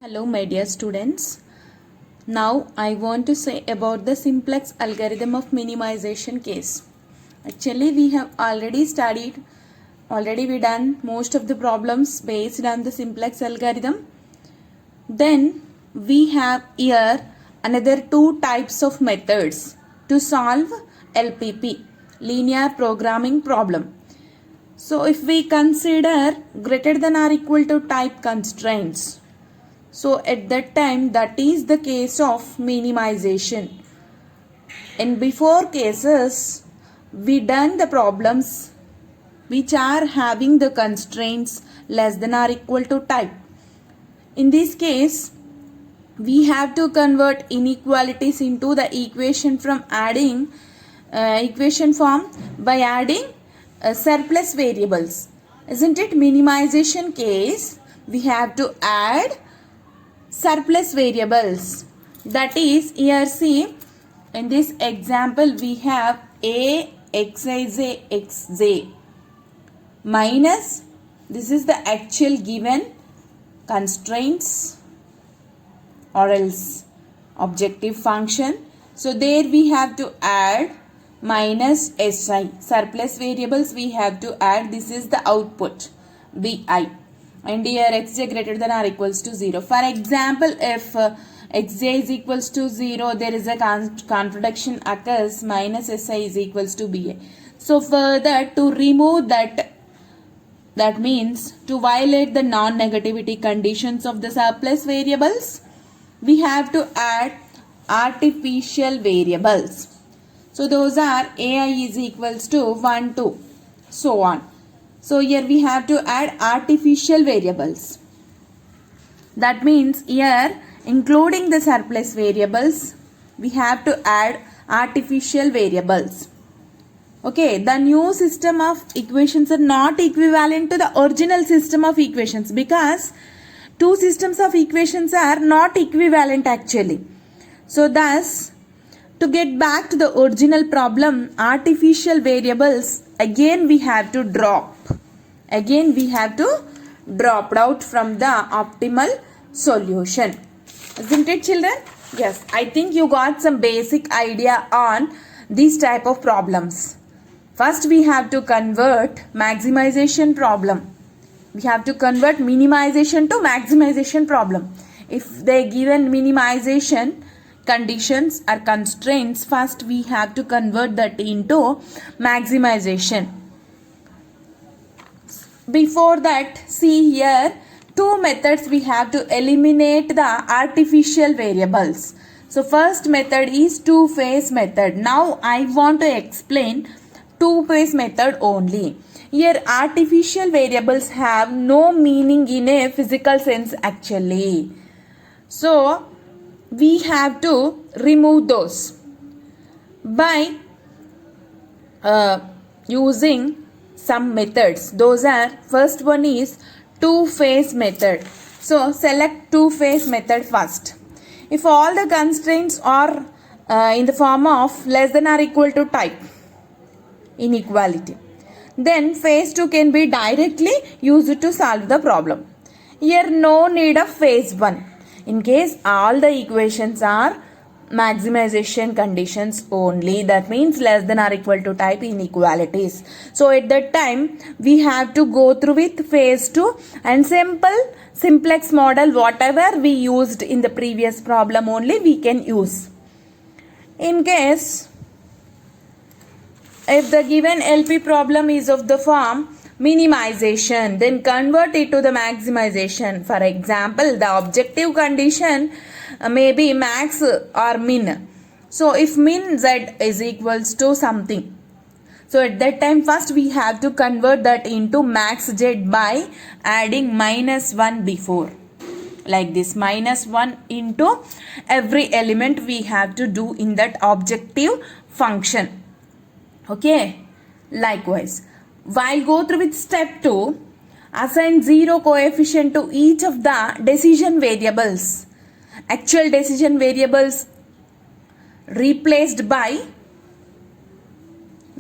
Hello my dear students. Now I want to say about the simplex algorithm of minimization case. Actually we have already we done most of the problems based on the simplex algorithm. Then we have here another two types of methods to solve LPP, linear programming problem. So if we consider greater than or equal to type constraints, so at that time that is the case of minimization. In before cases we done the problems which are having the constraints less than or equal to type. In this case we have to convert inequalities into the equation from adding equation form by adding surplus variables. Isn't it? Minimization case we have to add surplus variables. That is, here see, in this example we have a xij xj minus, this is the actual given constraints or else objective function. So there we have to add minus si, surplus variables we have to add. This is the output vi, and here xj greater than or equals to 0. For example, if xj is equals to 0, there is a contradiction occurs, minus si is equals to ba. So further, to remove that means to violate the non-negativity conditions of the surplus variables, we have to add artificial variables. So those are ai is equals to 1, 2, so on. So here we have to add artificial variables. That means here including the surplus variables we have to add artificial variables. Okay, the new system of equations are not equivalent to the original system of equations because two systems of equations are not equivalent actually. So thus, to get back to the original problem, artificial variables again we have to drop. Again we have to drop out from the optimal solution. Isn't it, children? Yes, I think you got some basic idea on these type of problems. First we have to convert maximization problem. We have to convert minimization to maximization problem. If they given minimization conditions or constraints, first we have to convert that into maximization. Before that, see here, two methods we have to eliminate the artificial variables. So first method is two-phase method. Now I want to explain two-phase method only. Here artificial variables have no meaning in a physical sense actually. So we have to remove those by using some methods. Those are, first one is two-phase method. So select two-phase method first. If all the constraints are in the form of less than or equal to type inequality, then phase 2 can be directly used to solve the problem. Here no need of phase 1. In case all the equations are maximization conditions only, that means less than or equal to type inequalities. So at that time we have to go through with phase 2 and simplex model, whatever we used in the previous problem only we can use. In case if the given LP problem is of the form minimization, then convert it to the maximization. For example, the objective condition may be max or min. So if min z is equals to something, so at that time first we have to convert that into max z by adding minus 1 before. Like this, minus 1 into every element we have to do in that objective function. Okay, likewise, while go through with step 2, assign 0 coefficient to each of the decision variables. Actual decision variables replaced by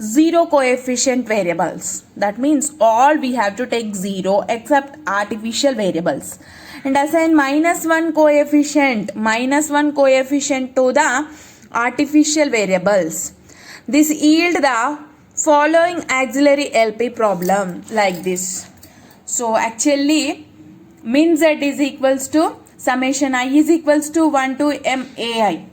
0 coefficient variables. That means all we have to take 0 except artificial variables. and assign -1 coefficient to the artificial variables. This yield the following auxiliary LP problem like this. So actually min z is equals to summation I is equals to 1 to m ai.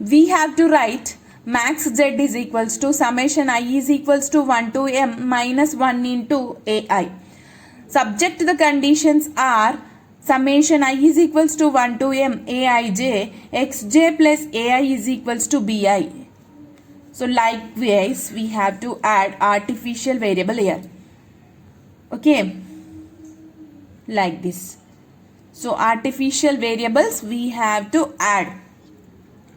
We have to write max z is equals to summation I is equals to 1 to m minus 1 into ai. Subject to the conditions are summation I is equals to 1 to m aij xj plus ai is equals to bi. So likewise we have to add artificial variable here. Okay, like this. So artificial variables we have to add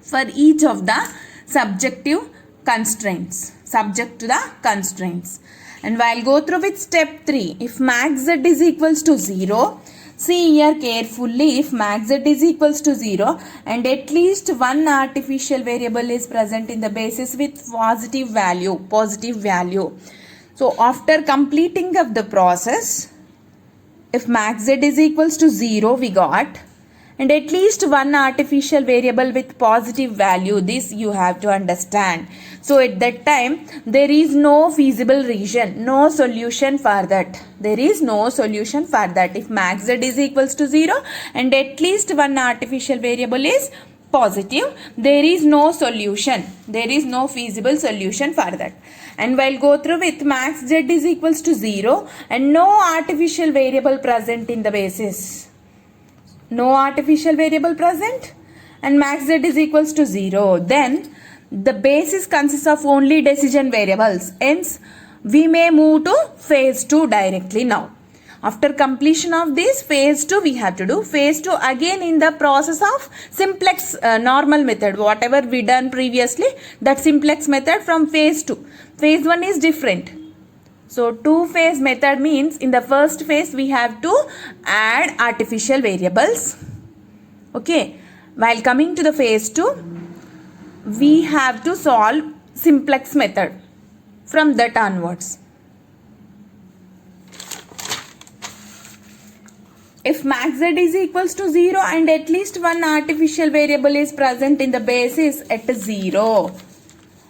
for each of the subjective constraints, subject to the constraints. And I'll go through with step 3. If max z is equals to 0, see here carefully, if max z is equals to 0 and at least one artificial variable is present in the basis with positive value. So after completing of the process, if max z is equals to 0 we got, and at least one artificial variable with positive value, this you have to understand. So at that time there is no feasible region, no solution for that. There is no solution for that. If max z is equals to 0 and at least one artificial variable is positive, there is no solution. There is no feasible solution for that. And we'll go through with max z is equals to 0 and no artificial variable present in the basis. No artificial variable present and max z is equals to 0. Then the basis consists of only decision variables. Hence, we may move to phase 2 directly now. After completion of this phase 2, we have to do phase 2 again in the process of simplex normal method. Whatever we done previously, that simplex method from phase 2. Phase 1 is different. So two-phase method means in the first phase we have to add artificial variables. Okay. While coming to the phase 2, we have to solve simplex method from that onwards. If max z is equals to 0 and at least one artificial variable is present in the basis at 0.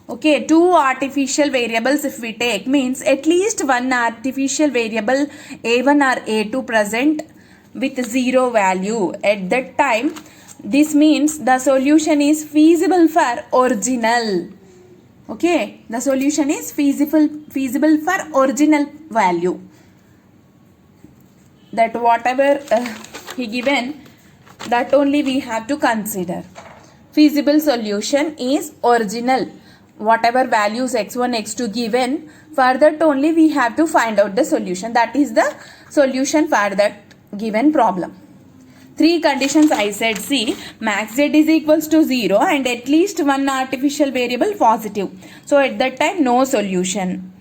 Okay, two artificial variables if we take means at least one artificial variable a1 or a2 present with 0 value. At that time, this means the solution is feasible for original. Okay, the solution is feasible for original value. That whatever he given, that only we have to consider. Feasible solution is original. Whatever values x1, x2 given, for that only we have to find out the solution. That is the solution for that given problem. Three conditions I said. See, max z is equals to 0 and at least one artificial variable positive. So at that time no solution.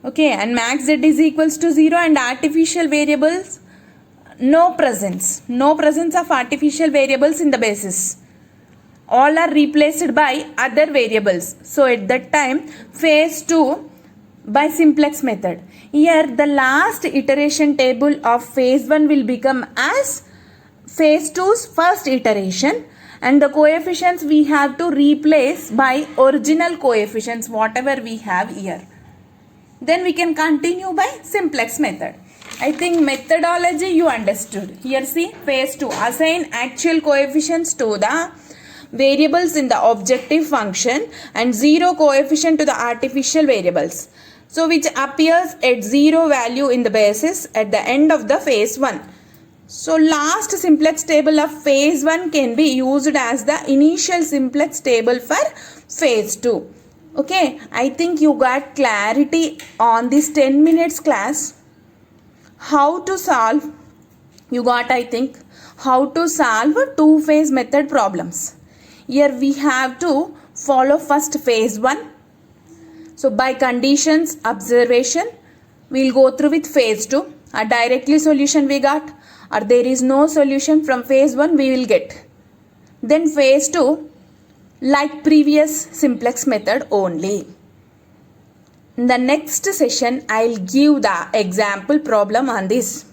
Okay, and max z is equals to 0 and artificial variables no presence of artificial variables in the basis. All are replaced by other variables. So at that time phase 2 by simplex method. Here the last iteration table of phase 1 will become as phase 2's first iteration, and the coefficients we have to replace by original coefficients whatever we have here. Then we can continue by simplex method. I think methodology you understood. Here see, phase 2, assign actual coefficients to the variables in the objective function and 0 coefficient to the artificial variables. So which appears at 0 value in the basis at the end of the phase 1. So last simplex table of phase 1 can be used as the initial simplex table for phase 2. Okay, I think you got clarity on this 10 minutes class. How to solve, you got I think, how to solve two-phase method problems. Here we have to follow first phase 1. So by conditions, observation, we will go through with phase 2. A directly solution we got, or there is no solution from phase 1 we will get. Then phase 2, like previous simplex method only. In the next session, I will give the example problem on this.